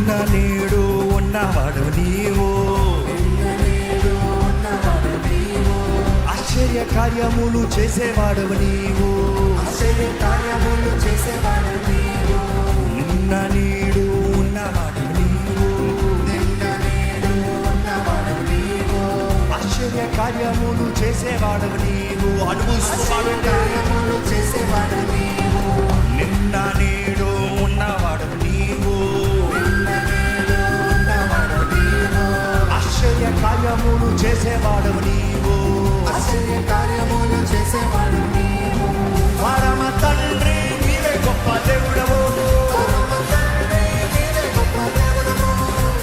నిన్న నేడు ఉన్నవాడు నీవు, ఆశ్చర్య కార్యములు చేసేవాడు నీవు, నిన్న నేడు ఉన్నవాడు నీవు, ఆశ్చర్య కార్యములు చేసేవాడు నీవు, చేసేవాడు నీవు, నిన్న నేడు ఉన్నవాడు నీవు, ఆశ్చర్య కార్యములు చేసేవాడు నీవు, పరమ తండ్రి నీవే గొప్ప దేవుడవు,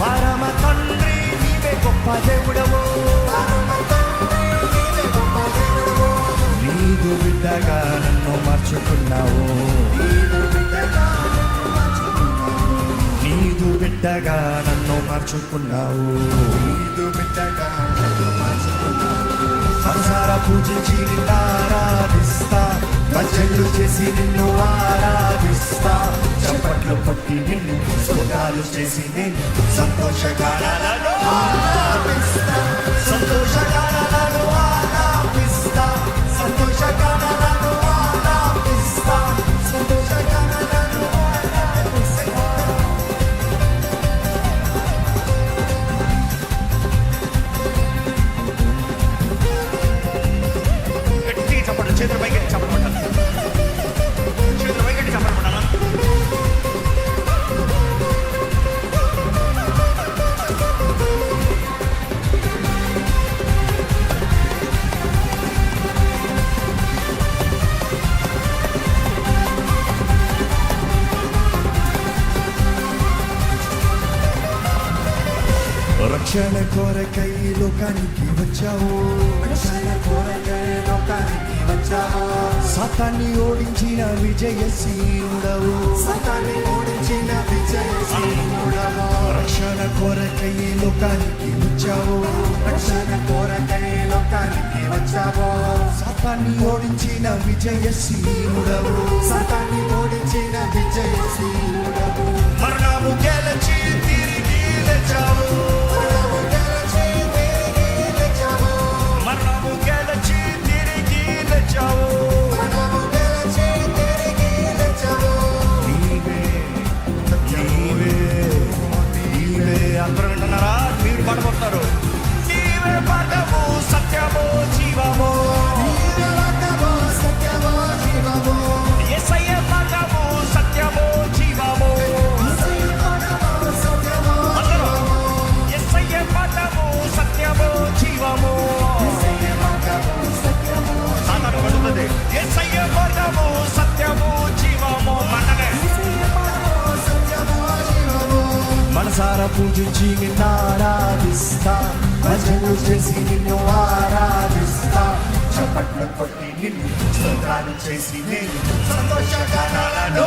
పరమ తండ్రి నీవే గొప్ప దేవుడవు, నీదు బిడ్డగా నన్ను మార్చుకున్నావు, నీదు బిడ్డగా నన్ను మార్చుకున్నావు, మనసారా పూజించి నిన్ను ఆరాధిస్తా, భజనలు చేసి నిన్ను ఆరాధిస్తా, చప్పట్లు పట్టి నిన్ను స్తోత్రాలు చేసి నేను సంతోషగానాలను ఆరాధిస్తా, సంతోషగానాలను ఆరాధిస్తా, సంతోషగానాలను ఆరాధిస్తా, సంతోషగానాలను ఆరాధిస్తా. గట్టి చప్పట్లు, చేతులు పైకి చప్పట్లు పట్టాలి, చేతులు పైకి చప్పట్లు పట్టాలి. రక్షణ కొరకై లోకానికి వచ్చావు, సాతాన్ని ఓడించిన విజయశీలుడవు, రక్షణ కొరకై లోకానికి వచ్చావు, సాతాన్ని ఓడించిన విజయశీలుడవు, మరణము గెలిచి తిరిగి లేచావు, మరణము గెలిచి తిరిగి లేచావు, నీవే నీవే నీవే. అందరూ వింటున్నారా? మీరు పడబోతున్నారు. నీవే మార్గము సత్యము జీవము, యేసయ్యే మార్గము సత్యము జీవము, అందరూ యేసయ్యే మార్గము సత్యము జీవము, సాతాను పడుతుంది. యేసయ్యే మార్గము సత్యము జీవము మననే మనసారా పూజించి నిన్ను ఆరాధిస్తా, భజనలు చేసి నిన్ను ఆరాధిస్తా, చప్పట్లు కొట్టి నిన్ను స్తోత్రాలు చేసి నేను సంతోషగానాలను